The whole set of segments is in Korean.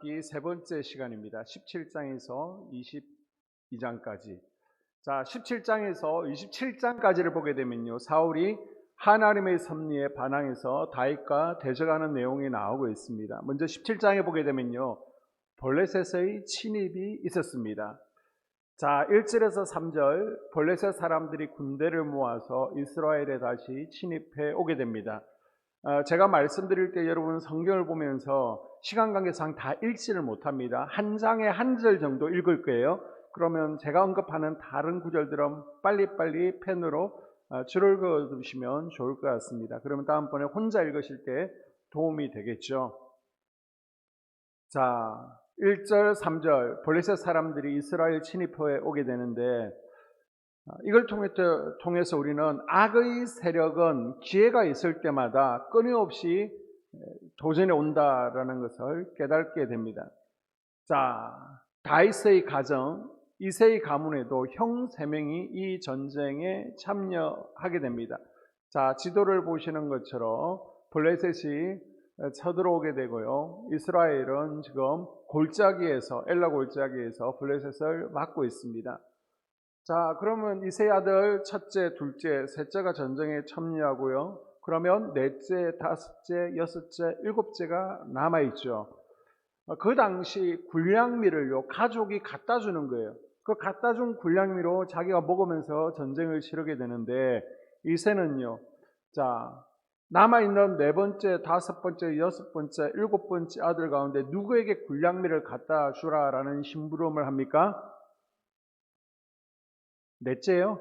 이 세 번째 시간입니다. 17장에서 22장까지. 자, 17장에서 27장까지를 보게 되면요, 사울이 하나님의 섭리에 반항해서 다윗과 대적하는 내용이 나오고 있습니다. 먼저 17장에 보게 되면요, 블레셋의 침입이 있었습니다. 자, 1절에서 3절, 블레셋 사람들이 군대를 모아서 이스라엘에 다시 침입해 오게 됩니다. 제가 말씀드릴 때 여러분 성경을 보면서 시간 관계상 다 읽지를 못합니다. 한 장에 한 절 정도 읽을 거예요. 그러면 제가 언급하는 다른 구절들은 빨리빨리 펜으로 줄을 그어두시면 좋을 것 같습니다. 그러면 다음번에 혼자 읽으실 때 도움이 되겠죠. 자, 1절, 3절, 블레셋 사람들이 이스라엘 침입해 오게 되는데, 이걸 통해서 우리는 악의 세력은 기회가 있을 때마다 끊임없이 도전해 온다라는 것을 깨닫게 됩니다. 자, 다윗의 가정, 이새의 가문에도 형 3명이 이 전쟁에 참여하게 됩니다. 자, 지도를 보시는 것처럼 블레셋이 쳐들어오게 되고요, 이스라엘은 지금 엘라 골짜기에서 블레셋을 막고 있습니다. 자, 그러면 이세 아들 첫째, 둘째, 셋째가 전쟁에 참여하고요, 그러면 넷째, 다섯째, 여섯째, 일곱째가 남아있죠. 그 당시 군량미를요, 가족이 갖다 주는 거예요. 그 갖다 준 군량미로 자기가 먹으면서 전쟁을 치르게 되는데, 이새는요, 자, 남아있는 네 번째, 다섯 번째, 여섯 번째, 일곱 번째 아들 가운데 누구에게 군량미를 갖다 주라라는 심부름을 합니까? 넷째요?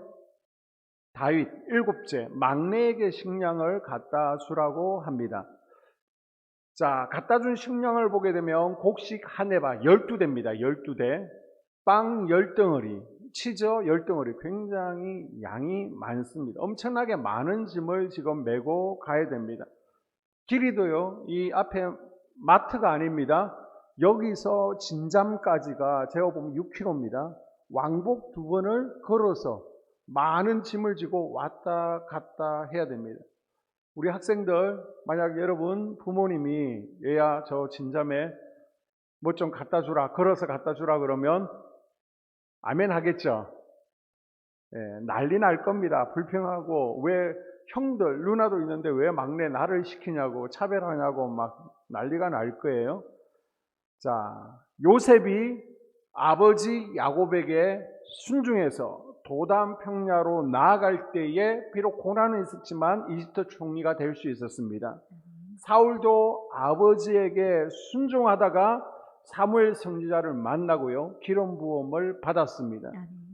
다윗, 일곱째, 막내에게 식량을 갖다 주라고 합니다. 자, 갖다 준 식량을 보게 되면 곡식 한 에바 12대입니다. 12대. 빵 10덩어리, 치즈 10덩어리. 굉장히 양이 많습니다. 엄청나게 많은 짐을 지금 메고 가야 됩니다. 길이도요, 이 앞에 마트가 아닙니다. 여기서 진잠까지가 제가 보면 6km입니다. 왕복 2번을 걸어서 많은 짐을 지고 왔다 갔다 해야 됩니다. 우리 학생들, 만약 여러분 부모님이 얘야 저 진잠에 뭐 좀 갖다 주라, 걸어서 갖다 주라 그러면 아멘 하겠죠? 예, 난리 날 겁니다. 불평하고, 왜 형들, 누나도 있는데 왜 막내 나를 시키냐고, 차별하냐고 막 난리가 날 거예요. 자, 요셉이 아버지 야곱에게 순종해서 도단 평야로 나아갈 때에 비록 고난은 있었지만 이집트 총리가 될 수 있었습니다. 사울도 아버지에게 순종하다가 사무엘 선지자를 만나고요, 기름 부음을 받았습니다.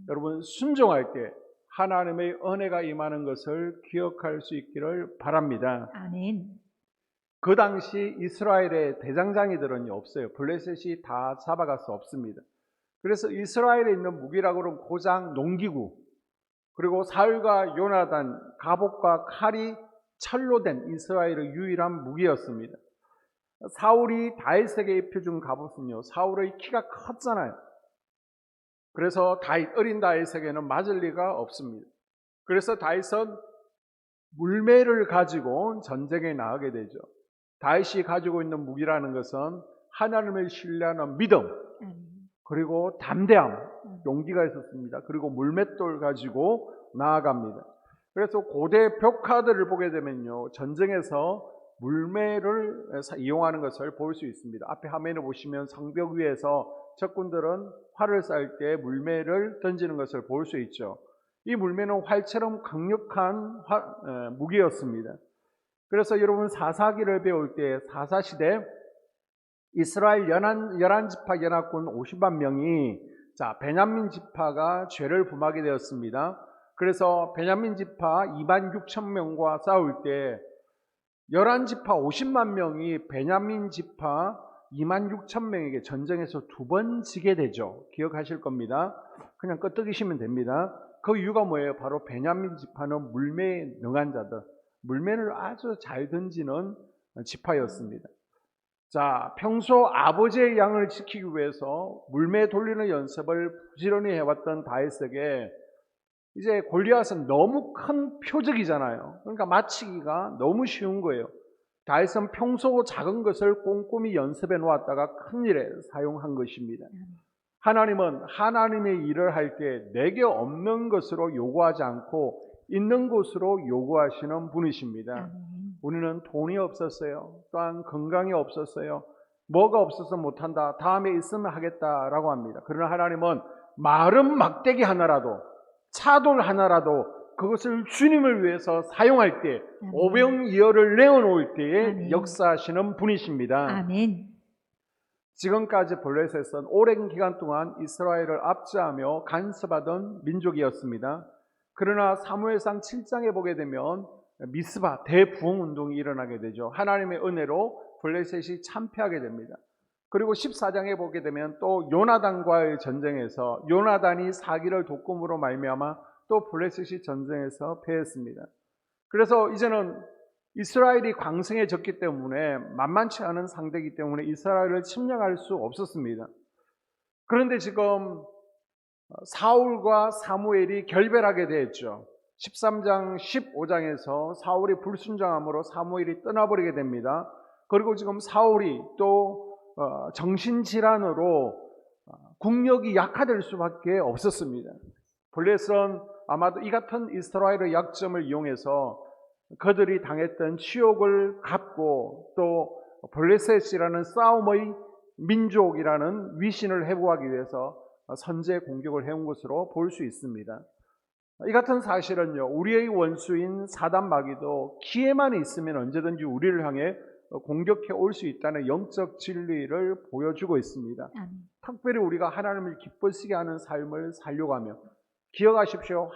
여러분, 순종할 때 하나님의 은혜가 임하는 것을 기억할 수 있기를 바랍니다. 아멘. 그 당시 이스라엘의 대장장이들은 없어요. 블레셋이 다 잡아갈 수 없습니다. 그래서 이스라엘에 있는 무기라고는 고장, 농기구, 그리고 사울과 요나단, 갑옷과 칼이 철로 된 이스라엘의 유일한 무기였습니다. 사울이 다윗에게 입혀준 갑옷은요, 사울의 키가 컸잖아요. 그래서 어린 다윗에게는 맞을 리가 없습니다. 그래서 다윗은 물매를 가지고 전쟁에 나가게 되죠. 다윗이 가지고 있는 무기라는 것은 하나님을 신뢰하는 믿음, 그리고 담대함, 용기가 있었습니다. 그리고 물맷돌 가지고 나아갑니다. 그래서 고대 벽화들을 보게 되면요, 전쟁에서 물매를 이용하는 것을 볼 수 있습니다. 앞에 화면을 보시면 성벽 위에서 적군들은 활을 쌀 때 물매를 던지는 것을 볼 수 있죠. 이 물매는 활처럼 강력한 무기였습니다. 그래서 여러분 사사기를 배울 때 사사시대 이스라엘 11지파 연합군 50만 명이 베냐민 지파가 죄를 범하게 되었습니다. 그래서 베냐민 지파 2만 6천 명과 싸울 때 11지파 50만 명이 베냐민 지파 2만 6천 명에게 전쟁에서 2번 지게 되죠. 기억하실 겁니다. 그냥 끄떡이시면 됩니다. 그 이유가 뭐예요? 바로 베냐민 지파는 물매에 능한 자들, 물매를 아주 잘 던지는 지파였습니다. 자, 평소 아버지의 양을 지키기 위해서 물매 돌리는 연습을 부지런히 해왔던 다윗에게 이제 골리앗은 너무 큰 표적이잖아요. 그러니까 맞히기가 너무 쉬운 거예요. 다윗은 평소 작은 것을 꼼꼼히 연습해 놓았다가 큰 일에 사용한 것입니다. 하나님은 하나님의 일을 할 때 내게 없는 것으로 요구하지 않고 있는 것으로 요구하시는 분이십니다. 우리는 돈이 없었어요. 또한 건강이 없었어요. 뭐가 없어서 못한다. 다음에 있으면 하겠다라고 합니다. 그러나 하나님은 마른 막대기 하나라도, 차돌 하나라도 그것을 주님을 위해서 사용할 때, 오병이어를 내어놓을 때에 아멘. 역사하시는 분이십니다. 아멘. 지금까지 블레셋은 오랜 기간 동안 이스라엘을 압제하며 간섭하던 민족이었습니다. 그러나 사무엘상 7장에 보게 되면 미스바 대부흥 운동이 일어나게 되죠. 하나님의 은혜로 블레셋이 참패하게 됩니다. 그리고 14장에 보게 되면 또 요나단과의 전쟁에서 요나단이 사기를 독금으로 말미암아 또 블레셋이 전쟁에서 패했습니다. 그래서 이제는 이스라엘이 광성해졌기 때문에 만만치 않은 상대이기 때문에 이스라엘을 침략할 수 없었습니다. 그런데 지금 사울과 사무엘이 결별하게 되었죠. 13장 15장에서 사울이 불순종함으로 사무엘이 떠나버리게 됩니다. 그리고 지금 사울이 또 정신질환으로 국력이 약화될 수밖에 없었습니다. 블레셋은 아마도 이 같은 이스라엘의 약점을 이용해서 그들이 당했던 치욕을 갚고 또 블레셋이라는 싸움의 민족이라는 위신을 회복하기 위해서 선제 공격을 해온 것으로 볼 수 있습니다. 이 같은 사실은요, 우리의 원수인 사단 마귀도 기회만 있으면 언제든지 우리를 향해 공격해 올 수 있다는 영적 진리를 보여주고 있습니다. 특별히 우리가 하나님을 기쁘시게 하는 삶을 살려고 하며, 기억하십시오.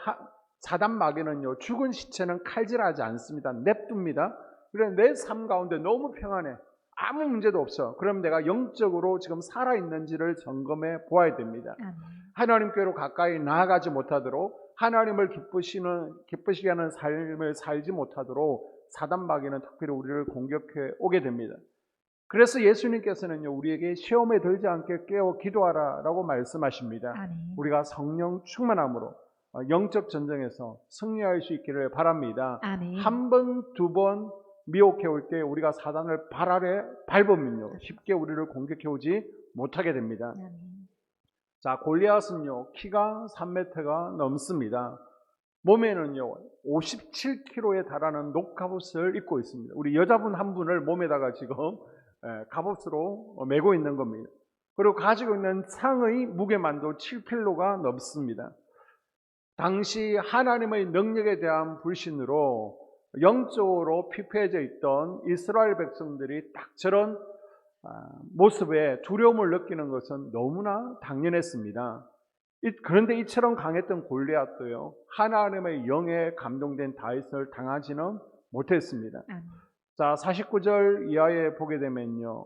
사단 마귀는요, 죽은 시체는 칼질하지 않습니다. 냅둡니다. 그래, 내 삶 가운데 너무 평안해. 아무 문제도 없어. 그럼 내가 영적으로 지금 살아있는지를 점검해 보아야 됩니다. 하나님께로 가까이 나아가지 못하도록, 하나님을 기쁘시게 하는 삶을 살지 못하도록 사단 마귀는 특별히 우리를 공격해 오게 됩니다. 그래서 예수님께서는요, 우리에게 시험에 들지 않게 깨어 기도하라 라고 말씀하십니다. 우리가 성령 충만함으로 영적 전쟁에서 승리할 수 있기를 바랍니다. 한 번, 두 번 미혹해 올 때 우리가 사단을 발 아래 밟으면요, 쉽게 우리를 공격해 오지 못하게 됩니다. 자, 골리앗은요, 키가 3m가 넘습니다. 몸에는요 57kg에 달하는 녹갑옷을 입고 있습니다. 우리 여자분 한 분을 몸에다가 지금 갑옷으로 메고 있는 겁니다. 그리고 가지고 있는 창의 무게만도 7kg가 넘습니다. 당시 하나님의 능력에 대한 불신으로 영적으로 피폐해져 있던 이스라엘 백성들이 딱 저런 모습에 두려움을 느끼는 것은 너무나 당연했습니다. 그런데 이처럼 강했던 골리앗도요, 하나님의 영에 감동된 다윗을 당하지는 못했습니다. 자, 49절 이하에 보게 되면요,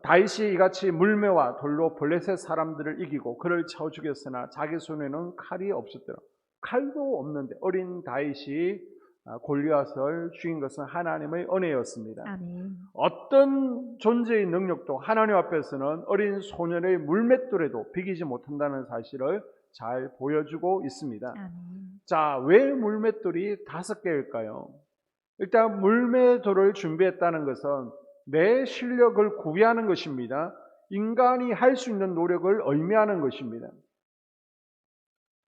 다윗이 이같이 물매와 돌로 블레셋 사람들을 이기고 그를 쳐 죽였으나 자기 손에는 칼이 없었더라. 칼도 없는데 어린 다윗이 골리앗을 죽인 것은 하나님의 은혜였습니다. 어떤 존재의 능력도 하나님 앞에서는 어린 소년의 물맷돌에도 비기지 못한다는 사실을 잘 보여주고 있습니다. 자, 왜 물맷돌이 5개일까요? 일단 물맷돌을 준비했다는 것은 내 실력을 구비하는 것입니다. 인간이 할 수 있는 노력을 의미하는 것입니다.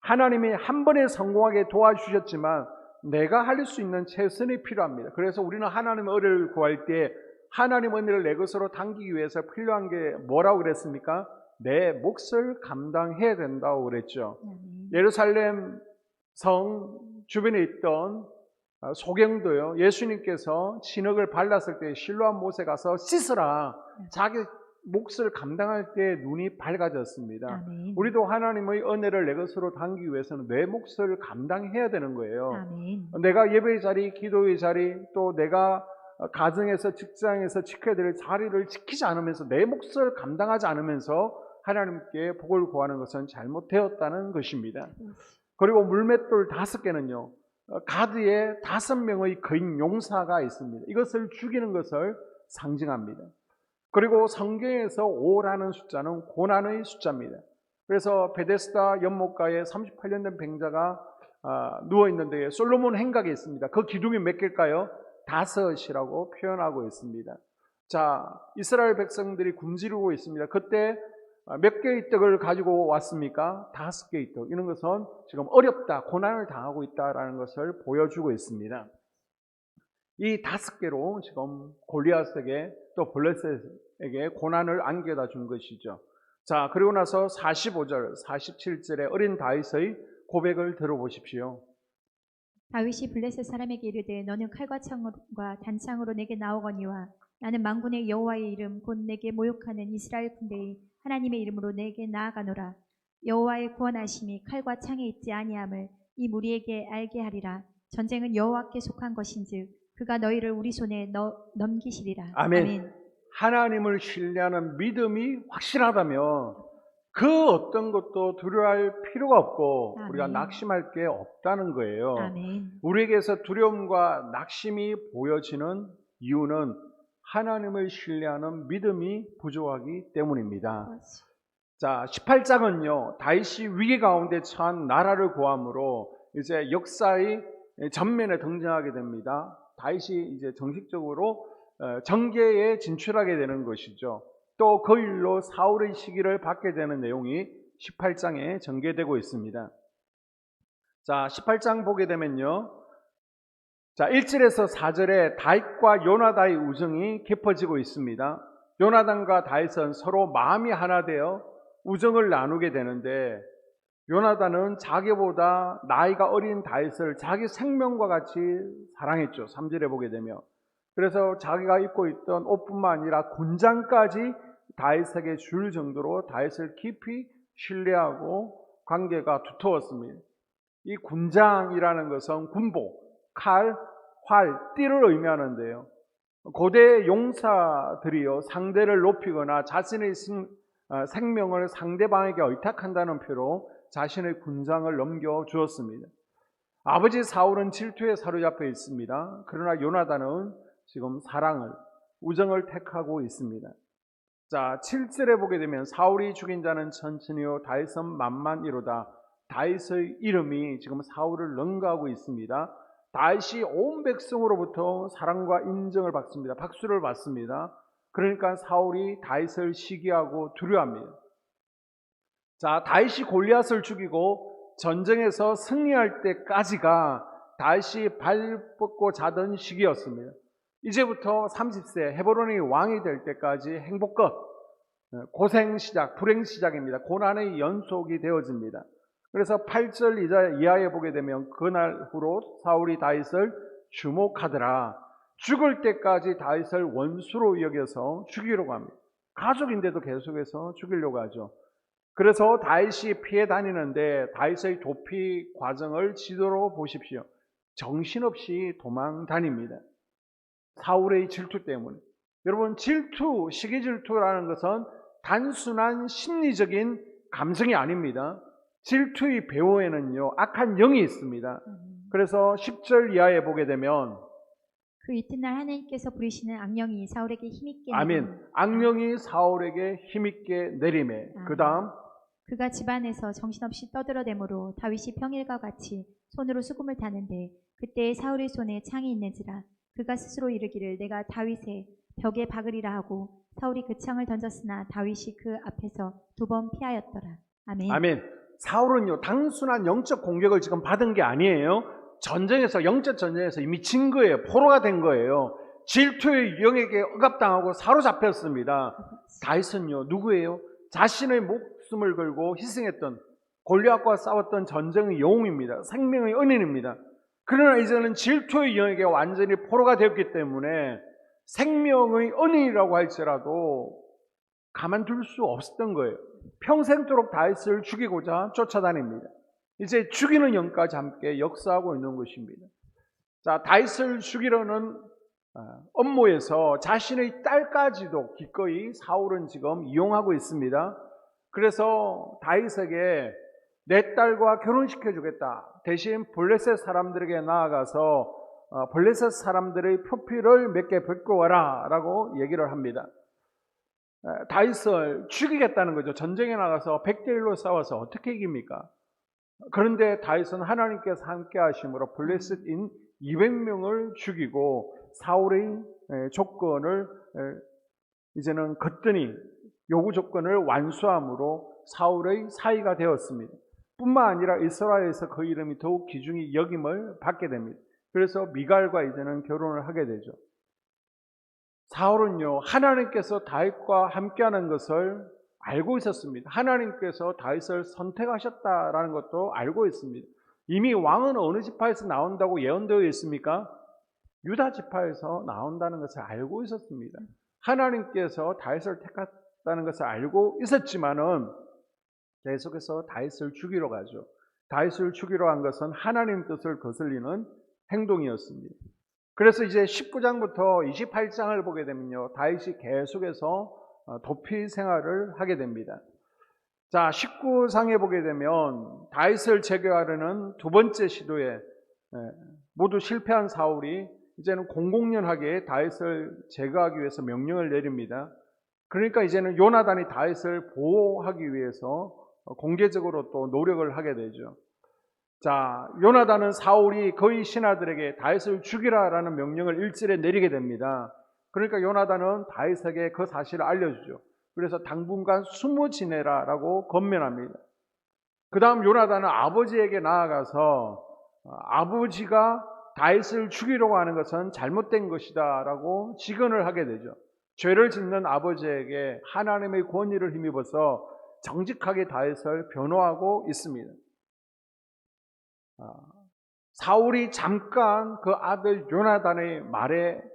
하나님이 한 번에 성공하게 도와주셨지만 내가 할 수 있는 최선이 필요합니다. 그래서 우리는 하나님의 은혜를 구할 때 하나님 은혜를 내 것으로 당기기 위해서 필요한 게 뭐라고 그랬습니까? 내 몫을 감당해야 된다고 그랬죠. 예루살렘 성 주변에 있던 소경도요, 예수님께서 진흙을 발랐을 때 실로암 못에 가서 씻으라, 자기 몫을 감당할 때 눈이 밝아졌습니다. 우리도 하나님의 은혜를 내 것으로 당기기 위해서는 내 몫을 감당해야 되는 거예요. 내가 예배의 자리, 기도의 자리, 또 내가 가정에서 직장에서 지켜야 될 자리를 지키지 않으면서 내 몫을 감당하지 않으면서 하나님께 복을 구하는 것은 잘못되었다는 것입니다. 그리고 물맷돌 5개는요, 가드에 5명의 거인 용사가 있습니다. 이것을 죽이는 것을 상징합니다. 그리고 성경에서 5라는 숫자는 고난의 숫자입니다. 그래서 베데스다 연못가에 38년 된 병자가 누워있는데 솔로몬 행각에 있습니다. 그 기둥이 몇 개일까요? 다섯이라고 표현하고 있습니다. 자, 이스라엘 백성들이 굶주리고 있습니다. 그때 몇 개의 떡을 가지고 왔습니까? 5개의 떡. 이런 것은 지금 어렵다, 고난을 당하고 있다라는 것을 보여주고 있습니다. 이 5개로 지금 골리앗에게 또 블레셋에게 고난을 안겨다 준 것이죠. 자, 그리고 나서 45절, 47절에 어린 다윗의 고백을 들어보십시오. 다윗이 블레셋 사람에게 이르되 너는 칼과 창과 단창으로 내게 나오거니와 나는 만군의 여호와의 이름 곧 내게 모욕하는 이스라엘 군대의 하나님의 이름으로 내게 나아가노라. 여호와의 구원하심이 칼과 창에 있지 아니함을 이 무리에게 알게 하리라. 전쟁은 여호와께 속한 것인즉 그가 너희를 우리 손에 넘기시리라. 아멘. 하나님을 신뢰하는 믿음이 확실하다면 그 어떤 것도 두려워할 필요가 없고 아멘. 우리가 낙심할 게 없다는 거예요. 아멘. 우리에게서 두려움과 낙심이 보여지는 이유는 하나님을 신뢰하는 믿음이 부족하기 때문입니다. 자, 18장은요, 다윗이 위기 가운데 처한 나라를 구함으로 이제 역사의 전면에 등장하게 됩니다. 다윗이 이제 정식적으로 정계에 진출하게 되는 것이죠. 또 그 일로 사울의 시기를 받게 되는 내용이 18장에 전개되고 있습니다. 자, 18장 보게 되면요, 자, 1절에서 4절에 다윗과 요나단의 우정이 깊어지고 있습니다. 요나단과 다윗은 서로 마음이 하나 되어 우정을 나누게 되는데, 요나단은 자기보다 나이가 어린 다윗을 자기 생명과 같이 사랑했죠. 3절에 보게 되면. 그래서 자기가 입고 있던 옷뿐만 아니라 군장까지 다윗에게 줄 정도로 다윗을 깊이 신뢰하고 관계가 두터웠습니다. 이 군장이라는 것은 군복, 칼, 활, 띠를 의미하는데요. 고대 용사들이요, 상대를 높이거나 자신의 생명을 상대방에게 의탁한다는 표로 자신의 군장을 넘겨주었습니다. 아버지 사울은 질투에 사로잡혀 있습니다. 그러나 요나단은 지금 사랑을, 우정을 택하고 있습니다. 자, 7절에 보게 되면 사울이 죽인 자는 천천히요 다윗은 만만이로다. 다윗의 이름이 지금 사울을 능가하고 있습니다. 다윗이 온 백성으로부터 사랑과 인정을 받습니다. 박수를 받습니다. 그러니까 사울이 다윗을 시기하고 두려워합니다. 자, 다윗이 골리앗을 죽이고 전쟁에서 승리할 때까지가 다윗이 발 뻗고 자던 시기였습니다. 이제부터 30세 헤브론이 왕이 될 때까지 행복 끝, 고생 시작, 불행 시작입니다. 고난의 연속이 되어집니다. 그래서 8절 이하에 보게 되면 그날 후로 사울이 다윗을 주목하더라. 죽을 때까지 다윗을 원수로 여겨서 죽이려고 합니다. 가족인데도 계속해서 죽이려고 하죠. 그래서 다윗이 피해 다니는데 다윗의 도피 과정을 지도로 보십시오. 정신없이 도망 다닙니다. 사울의 질투 때문에. 여러분, 질투, 시기 질투라는 것은 단순한 심리적인 감성이 아닙니다. 질투의 배후에는요, 악한 영이 있습니다. 그래서 10절 이하에 보게 되면 그 이튿날 하나님께서 부리시는 악령이 사울에게 힘있게 아멘. 악령이 사울에게 힘있게 내림에 그 다음 그가 집안에서 정신없이 떠들어대므로 다윗이 평일과 같이 손으로 수금을 타는데 그때 사울의 손에 창이 있는지라 그가 스스로 이르기를 내가 다윗의 벽에 박으리라 하고 사울이 그 창을 던졌으나 다윗이 그 앞에서 2번 피하였더라. 아멘. 아멘. 사울은요, 단순한 영적 공격을 지금 받은 게 아니에요. 전쟁에서, 영적 전쟁에서 이미 진 거예요. 포로가 된 거예요. 질투의 영에게 억압당하고 사로잡혔습니다. 다윗은요, 누구예요? 자신의 목숨을 걸고 희생했던, 골리앗과 싸웠던 전쟁의 영웅입니다. 생명의 은인입니다. 그러나 이제는 질투의 영에게 완전히 포로가 되었기 때문에 생명의 은인이라고 할지라도 가만둘 수 없었던 거예요. 평생도록 다윗을 죽이고자 쫓아다닙니다. 이제 죽이는 영까지 함께 역사하고 있는 것입니다. 자, 다윗을 죽이려는 업무에서 자신의 딸까지도 기꺼이 사울은 지금 이용하고 있습니다. 그래서 다윗에게 내 딸과 결혼시켜 주겠다. 대신 블레셋 사람들에게 나아가서 블레셋 사람들의 표피를 몇 개 뱉고 와라 라고 얘기를 합니다. 다윗을 죽이겠다는 거죠. 전쟁에 나가서 100대 1로 싸워서 어떻게 이깁니까? 그런데 다윗은 하나님께서 함께 하심으로 블레셋인 200명을 죽이고 사울의 조건을 이제는 거뜬히 요구 조건을 완수함으로 사울의 사위가 되었습니다. 뿐만 아니라 이스라엘에서 그 이름이 더욱 귀중히 여김을 받게 됩니다. 그래서 미갈과 이제는 결혼을 하게 되죠. 사울은요, 하나님께서 다윗과 함께하는 것을 알고 있었습니다. 하나님께서 다윗을 선택하셨다라는 것도 알고 있습니다. 이미 왕은 어느 지파에서 나온다고 예언되어 있습니까? 유다 지파에서 나온다는 것을 알고 있었습니다. 하나님께서 다윗을 택했다는 것을 알고 있었지만은 계속해서 다윗을 죽이러 가죠. 다윗을 죽이러 한 것은 하나님 뜻을 거슬리는 행동이었습니다. 그래서 이제 19장부터 28장을 보게 되면요, 다윗이 계속해서 도피 생활을 하게 됩니다. 자, 19장에 보게 되면 다윗을 제거하려는 두 번째 시도에 모두 실패한 사울이 이제는 공공연하게 다윗을 제거하기 위해서 명령을 내립니다. 그러니까 이제는 요나단이 다윗을 보호하기 위해서 공개적으로 또 노력을 하게 되죠. 자, 요나단은 사울이 그의 신하들에게 다윗을 죽이라라는 명령을 일절에 내리게 됩니다. 그러니까 요나단은 다윗에게 그 사실을 알려주죠. 그래서 당분간 숨어 지내라라고 권면합니다. 그 다음 요나단은 아버지에게 나아가서 아버지가 다윗을 죽이려고 하는 것은 잘못된 것이다 라고 직언을 하게 되죠. 죄를 짓는 아버지에게 하나님의 권위를 힘입어서 정직하게 다윗을 변호하고 있습니다. 사울이 잠깐 그 아들 요나단의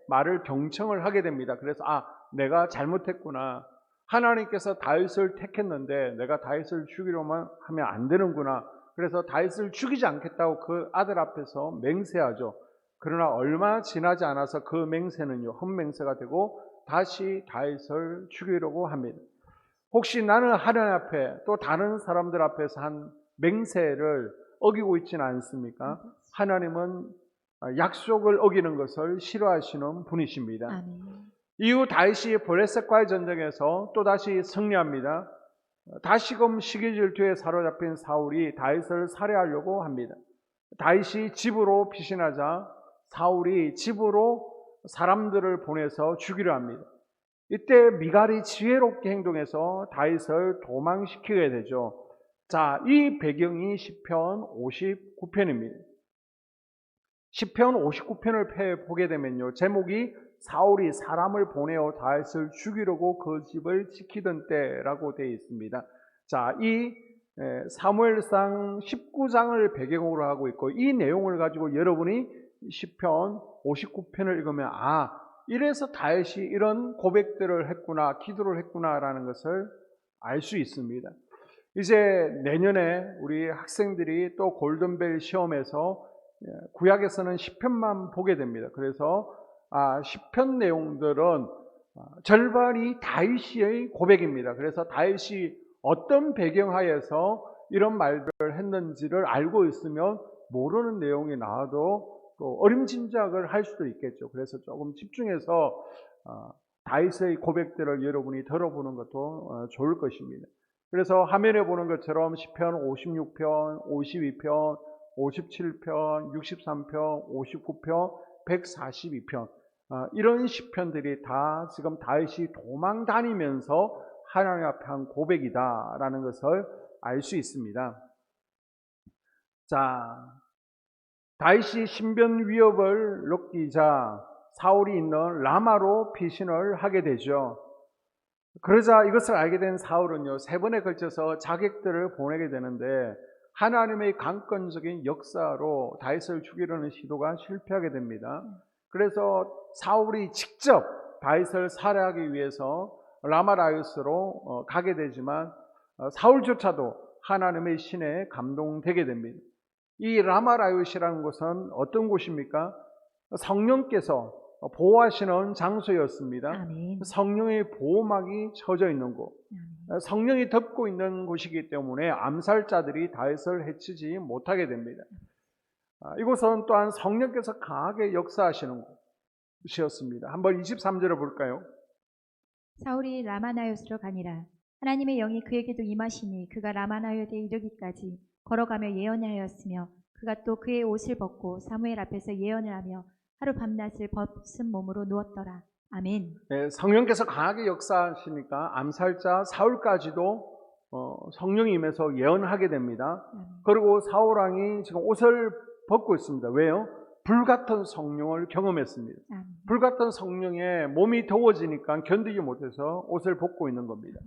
말을 경청을 하게 됩니다. 그래서 내가 잘못했구나. 하나님께서 다윗을 택했는데 내가 다윗을 죽이려면 하면 안 되는구나. 그래서 다윗을 죽이지 않겠다고 그 아들 앞에서 맹세하죠. 그러나 얼마 지나지 않아서 그 맹세는요, 헛맹세가 되고 다시 다윗을 죽이려고 합니다. 혹시 나는 하나님 앞에 또 다른 사람들 앞에서 한 맹세를 어기고 있지는 않습니까? 하나님은 약속을 어기는 것을 싫어하시는 분이십니다. 아멘. 이후 다윗이 블레셋과의 전쟁에서 또다시 승리합니다. 다시금 시기질투에 사로잡힌 사울이 다윗을 살해하려고 합니다. 다윗이 집으로 피신하자 사울이 집으로 사람들을 보내서 죽이려 합니다. 이때 미갈이 지혜롭게 행동해서 다윗을 도망시키게 되죠. 자, 이 배경이 시편 59편입니다. 시편 59편을 보게 되면요, 제목이 사울이 사람을 보내어 다윗을 죽이려고 그 집을 지키던 때라고 되어 있습니다. 자, 이 사무엘상 19장을 배경으로 하고 있고, 이 내용을 가지고 여러분이 시편 59편을 읽으면 이래서 다윗이 이런 고백들을 했구나, 기도를 했구나라는 것을 알 수 있습니다. 이제 내년에 우리 학생들이 또 골든벨 시험에서 구약에서는 시편만 보게 됩니다. 그래서 시편 내용들은 절반이 다윗의 고백입니다. 그래서 다윗이 어떤 배경하에서 이런 말들을 했는지를 알고 있으면 모르는 내용이 나와도 또 어림짐작을 할 수도 있겠죠. 그래서 조금 집중해서 다윗의 고백들을 여러분이 들어보는 것도 좋을 것입니다. 그래서 화면에 보는 것처럼 시편 56편, 52편, 57편, 63편, 59편, 142편 이런 시편들이 다 지금 다윗이 도망 다니면서 하나님 앞에 한 고백이다라는 것을 알 수 있습니다. 자, 다윗이 신변 위협을 느끼자 사울이 있는 라마로 피신을 하게 되죠. 그러자 이것을 알게 된 사울은요, 3번에 걸쳐서 자객들을 보내게 되는데 하나님의 강권적인 역사로 다윗을 죽이려는 시도가 실패하게 됩니다. 그래서 사울이 직접 다윗을 살해하기 위해서 라마라이스로 가게 되지만 사울조차도 하나님의 신에 감동되게 됩니다. 이 라마라이스라는 곳은 어떤 곳입니까? 성령께서 보호하시는 장소였습니다. 아멘. 성령의 보호막이 쳐져 있는 곳, 성령이 덮고 있는 곳이기 때문에 암살자들이 다윗을 해치지 못하게 됩니다. 이곳은 또한 성령께서 강하게 역사하시는 곳이었습니다. 한번 23절을 볼까요? 사울이 라마나요스로 가니라. 하나님의 영이 그에게도 임하시니 그가 라마나요스에 이르기까지 걸어가며 예언을 하였으며 그가 또 그의 옷을 벗고 사무엘 앞에서 예언을 하며 하루 밤낮을 벗은 몸으로 누웠더라. 아멘. 예, 성령께서 강하게 역사하시니까 암살자 사울까지도 성령이 임해서 예언하게 됩니다. 아멘. 그리고 사울 왕이 지금 옷을 벗고 있습니다. 왜요? 불같은 성령을 경험했습니다. 아멘. 불같은 성령에 몸이 더워지니까 견디지 못해서 옷을 벗고 있는 겁니다.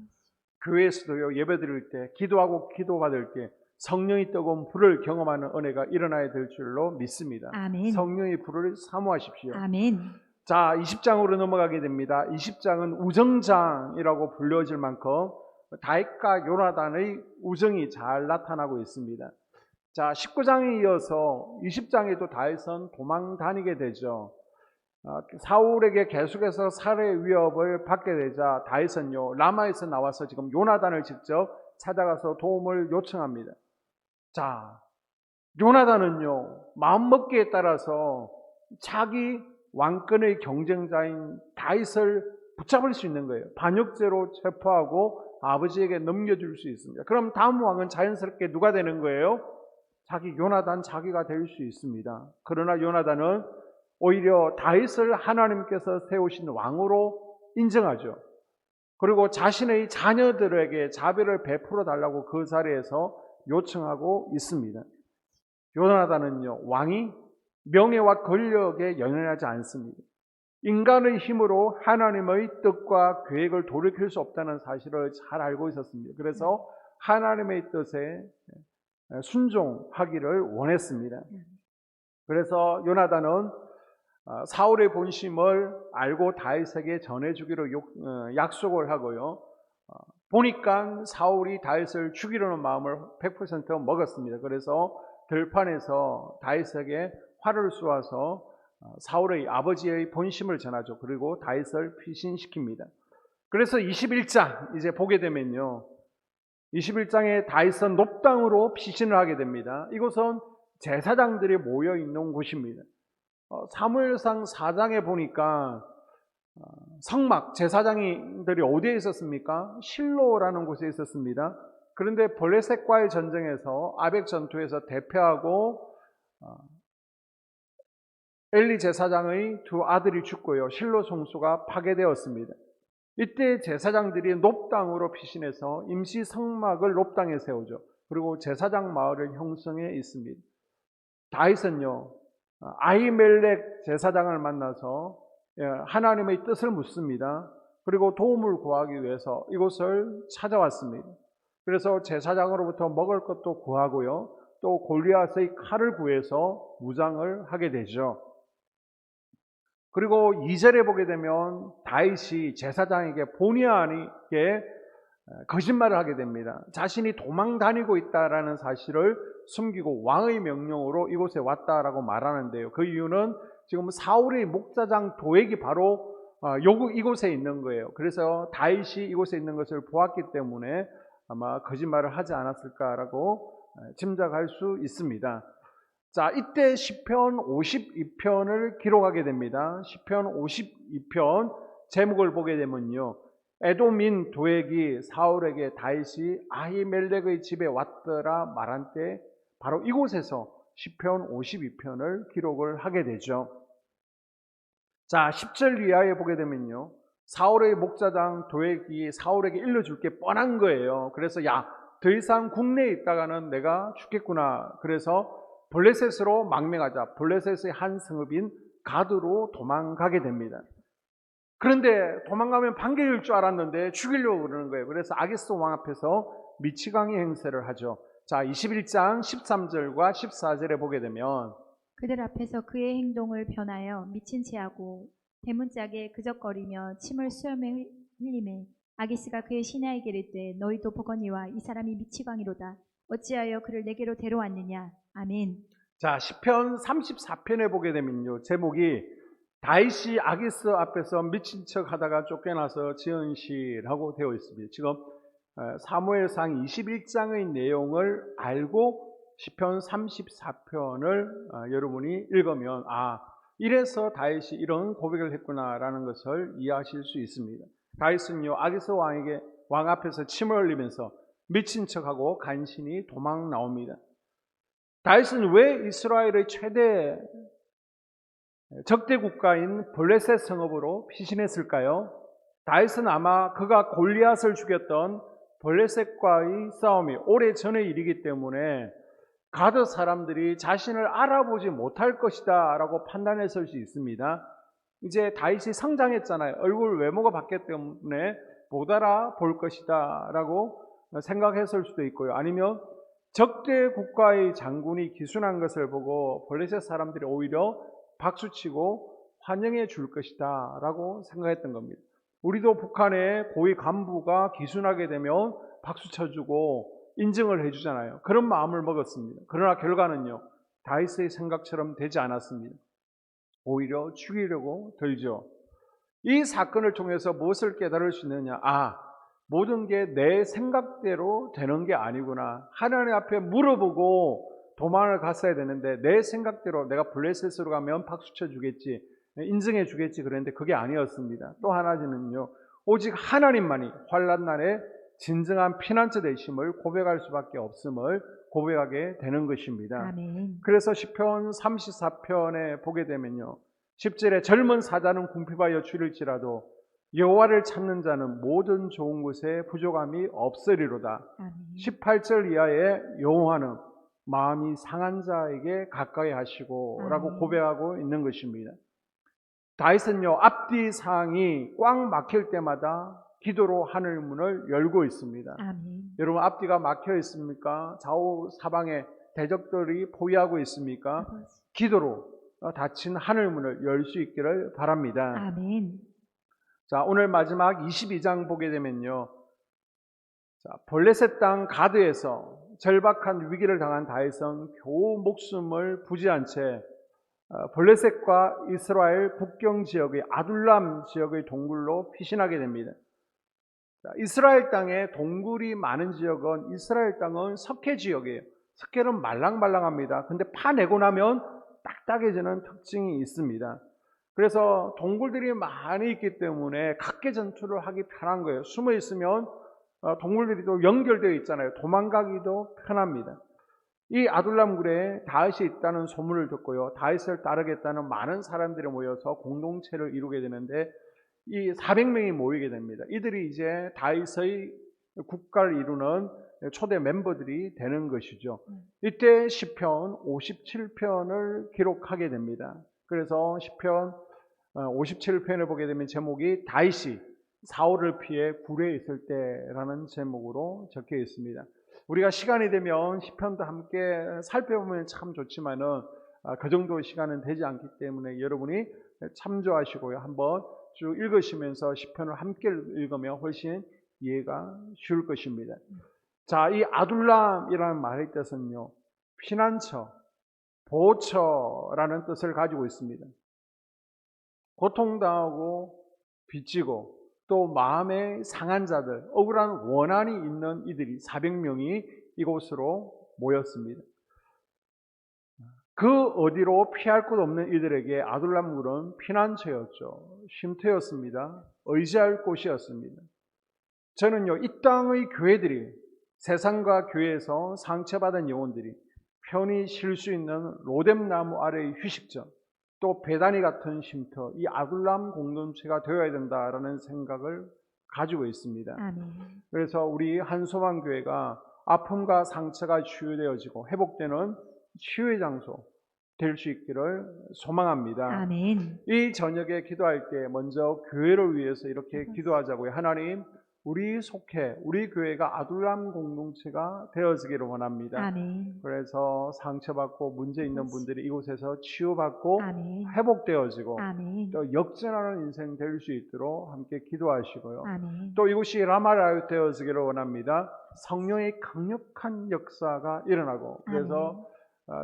교회에서도요, 예배 드릴 때, 기도하고 기도받을 때 성령이 뜨거운 불을 경험하는 은혜가 일어나야 될 줄로 믿습니다. 아멘. 성령의 불을 사모하십시오. 아멘. 자, 20장으로 넘어가게 됩니다. 20장은 우정장이라고 불려질 만큼 다윗과 요나단의 우정이 잘 나타나고 있습니다. 자, 19장에 이어서 20장에도 다윗은 도망 다니게 되죠. 사울에게 계속해서 살해 위협을 받게 되자 다윗은요, 라마에서 나와서 지금 요나단을 직접 찾아가서 도움을 요청합니다. 자, 요나단은요, 마음먹기에 따라서 자기 왕권의 경쟁자인 다윗을 붙잡을 수 있는 거예요. 반역죄로 체포하고 아버지에게 넘겨줄 수 있습니다. 그럼 다음 왕은 자연스럽게 누가 되는 거예요? 자기 요나단 자기가 될 수 있습니다. 그러나 요나단은 오히려 다윗을 하나님께서 세우신 왕으로 인정하죠. 그리고 자신의 자녀들에게 자비를 베풀어 달라고 그 자리에서 요청하고 있습니다. 요나단은요, 왕이 명예와 권력에 연연하지 않습니다. 인간의 힘으로 하나님의 뜻과 계획을 돌이킬 수 없다는 사실을 잘 알고 있었습니다. 그래서 하나님의 뜻에 순종하기를 원했습니다. 그래서 요나단은 사울의 본심을 알고 다윗에게 전해주기로 약속을 하고요. 보니까 사울이 다윗을 죽이려는 마음을 100% 먹었습니다. 그래서 들판에서 다윗에게 활을 쏘아서 사울의 아버지의 본심을 전하죠. 그리고 다윗을 피신시킵니다. 그래서 21장 이제 보게 되면요, 21장에 다윗은 높당으로 피신을 하게 됩니다. 이곳은 제사장들이 모여 있는 곳입니다. 사무엘상 4장에 보니까 성막 제사장들이 어디에 있었습니까? 실로라는 곳에 있었습니다. 그런데 블레셋과의 전쟁에서 아벡 전투에서 대패하고 엘리 제사장의 두 아들이 죽고요, 실로 성소가 파괴되었습니다. 이때 제사장들이 높당으로 피신해서 임시 성막을 높당에 세우죠. 그리고 제사장 마을을 형성해 있습니다. 다윗은요, 아히멜렉 제사장을 만나서 하나님의 뜻을 묻습니다. 그리고 도움을 구하기 위해서 이곳을 찾아왔습니다. 그래서 제사장으로부터 먹을 것도 구하고요, 또 골리앗의 칼을 구해서 무장을 하게 되죠. 그리고 2절에 보게 되면 다윗이 제사장에게 본의 아니게 거짓말을 하게 됩니다. 자신이 도망 다니고 있다라는 사실을 숨기고 왕의 명령으로 이곳에 왔다라고 말하는데요. 그 이유는 지금 사울의 목자장 도액이 바로 이곳에 있는 거예요. 그래서 다윗이 이곳에 있는 것을 보았기 때문에 아마 거짓말을 하지 않았을까라고 짐작할 수 있습니다. 자, 이때 시편 52편을 기록하게 됩니다. 시편 52편 제목을 보게 되면요, 에돔인 도액이 사울에게 다윗이 아히멜렉의 집에 왔더라 말한 때 바로 이곳에서 시편 52편을 기록을 하게 되죠. 자, 10절 이하에 보게 되면요, 사울의 목자장 도액이 사울에게 일러줄 게 뻔한 거예요. 그래서 더 이상 국내에 있다가는 내가 죽겠구나. 그래서 블레셋으로 망명하자. 블레셋의 한 성읍인 가드로 도망가게 됩니다. 그런데 도망가면 반겨줄 줄 알았는데 죽이려고 그러는 거예요. 그래서 아기스 왕 앞에서 미치광이 행세를 하죠. 자, 21장 13절과 14절에 보게 되면 그들 앞에서 그의 행동을 변하여 미친 체하고 대문짝에 그적거리며 침을 수염에 흘리매 아기스가 그의 신하에게 이르되 너희도 보거니와 이 사람이 미치광이로다. 어찌하여 그를 내게로 데려왔느냐. 아멘. 자, 시편 34편에 보게 되면요, 제목이 다윗이 아기스 앞에서 미친 척 하다가 쫓겨나서 지은 시라고 되어 있습니다. 지금 사무엘상 21장의 내용을 알고 시편 34편을 여러분이 읽으면 이래서 다윗이 이런 고백을 했구나라는 것을 이해하실 수 있습니다. 다윗은요, 아기스 왕 앞에서 침을 흘리면서 미친 척하고 간신히 도망 나옵니다. 다윗은 왜 이스라엘의 최대 적대 국가인 블레셋 성읍으로 피신했을까요? 다윗은 아마 그가 골리앗을 죽였던 블레셋과의 싸움이 오래전의 일이기 때문에 가드 사람들이 자신을 알아보지 못할 것이다 라고 판단했을 수 있습니다. 이제 다윗이 성장했잖아요. 얼굴 외모가 바뀌었기 때문에 못 알아볼 것이다 라고 생각했을 수도 있고요. 아니면 적대 국가의 장군이 기순한 것을 보고 블레셋 사람들이 오히려 박수치고 환영해 줄 것이다 라고 생각했던 겁니다. 우리도 북한의 고위 간부가 기순하게 되면 박수 쳐주고 인증을 해주잖아요. 그런 마음을 먹었습니다. 그러나 결과는요, 다윗의 생각처럼 되지 않았습니다. 오히려 죽이려고 들죠. 이 사건을 통해서 무엇을 깨달을 수 있느냐? 모든 게 내 생각대로 되는 게 아니구나. 하나님 앞에 물어보고 도망을 갔어야 되는데 내 생각대로 내가 블레셋으로 가면 박수 쳐주겠지, 인증해 주겠지 그랬는데 그게 아니었습니다. 또 하나는요, 오직 하나님만이 환난 날에 진정한 피난처 되심을 고백할 수밖에 없음을 고백하게 되는 것입니다. 아멘. 그래서 시편 34편에 보게 되면요, 10절에 젊은 사자는 궁핍하여 줄일지라도 여호와를 찾는 자는 모든 좋은 것에 부족함이 없으리로다. 아멘. 18절 이하에 여호와는 마음이 상한 자에게 가까이 하시고 라고 아멘. 고백하고 있는 것입니다. 다윗은요, 앞뒤 상이 꽉 막힐 때마다 기도로 하늘 문을 열고 있습니다. 아멘. 여러분, 앞뒤가 막혀 있습니까? 좌우 사방에 대적들이 포위하고 있습니까? 아버지. 기도로 닫힌 하늘 문을 열 수 있기를 바랍니다. 아멘. 자, 오늘 마지막 22장 보게 되면요, 자, 블레셋 땅 가드에서 절박한 위기를 당한 다윗은 겨우 목숨을 부지한 채 블레셋과 이스라엘 국경 지역의 아둘람 지역의 동굴로 피신하게 됩니다. 자, 이스라엘 땅에 동굴이 많은 지역은, 이스라엘 땅은 석회 지역이에요. 석회는 말랑말랑합니다. 근데 파내고 나면 딱딱해지는 특징이 있습니다. 그래서 동굴들이 많이 있기 때문에 각계 전투를 하기 편한 거예요. 숨어 있으면 동굴들이 또 연결되어 있잖아요. 도망가기도 편합니다. 이 아둘람굴에 다윗이 있다는 소문을 듣고요, 다윗을 따르겠다는 많은 사람들이 모여서 공동체를 이루게 되는데 이 400명이 모이게 됩니다. 이들이 이제 다윗의 국가를 이루는 초대 멤버들이 되는 것이죠. 이때 시편 57편을 기록하게 됩니다. 그래서 시편 57편을 보게 되면 제목이 다윗이 사울을 피해 굴에 있을 때라는 제목으로 적혀 있습니다. 우리가 시간이 되면 시편도 함께 살펴보면 참 좋지만은 그 정도 시간은 되지 않기 때문에 여러분이 참조하시고요, 한번 쭉 읽으시면서 시편을 함께 읽으면 훨씬 이해가 쉬울 것입니다. 자, 이 아둘람이라는 말의 뜻은요, 피난처, 보호처라는 뜻을 가지고 있습니다. 고통당하고 빚지고 또 마음에 상한 자들, 억울한 원한이 있는 이들이 400명이 이곳으로 모였습니다. 그 어디로 피할 곳 없는 이들에게 아둘람굴은 피난처였죠. 쉼터였습니다. 의지할 곳이었습니다. 저는요, 이 땅의 교회들이, 세상과 교회에서 상처받은 영혼들이 편히 쉴 수 있는 로뎀나무 아래의 휴식처, 또 베다니 같은 쉼터, 이 아둘람 공동체가 되어야 된다라는 생각을 가지고 있습니다. 아멘. 그래서 우리 한소망 교회가 아픔과 상처가 치유되어지고 회복되는 치유의 장소 될 수 있기를 소망합니다. 아멘. 이 저녁에 기도할 때 먼저 교회를 위해서 이렇게 기도하자고요. 하나님, 우리 속해, 우리 교회가 아둘람 공동체가 되어지기를 원합니다. 아멘. 그래서 상처받고 문제 있는 분들이 이곳에서 치유받고 아멘. 회복되어지고 아멘. 또 역전하는 인생 될 수 있도록 함께 기도하시고요. 아멘. 또 이곳이 라마라 되어지기를 원합니다. 성령의 강력한 역사가 일어나고, 그래서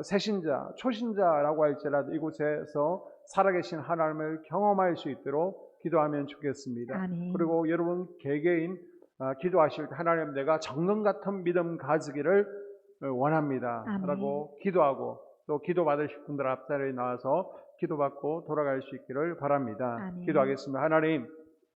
새신자, 초신자라고 할지라도 이곳에서 살아계신 하나님을 경험할 수 있도록 기도하면 좋겠습니다. 아멘. 그리고 여러분 개개인 기도하실 때 하나님, 내가 정금 같은 믿음 가지기를 원합니다. 아멘. 라고 기도하고, 또 기도 받으실 분들 앞자리에 나와서 기도받고 돌아갈 수 있기를 바랍니다. 아멘. 기도하겠습니다. 하나님,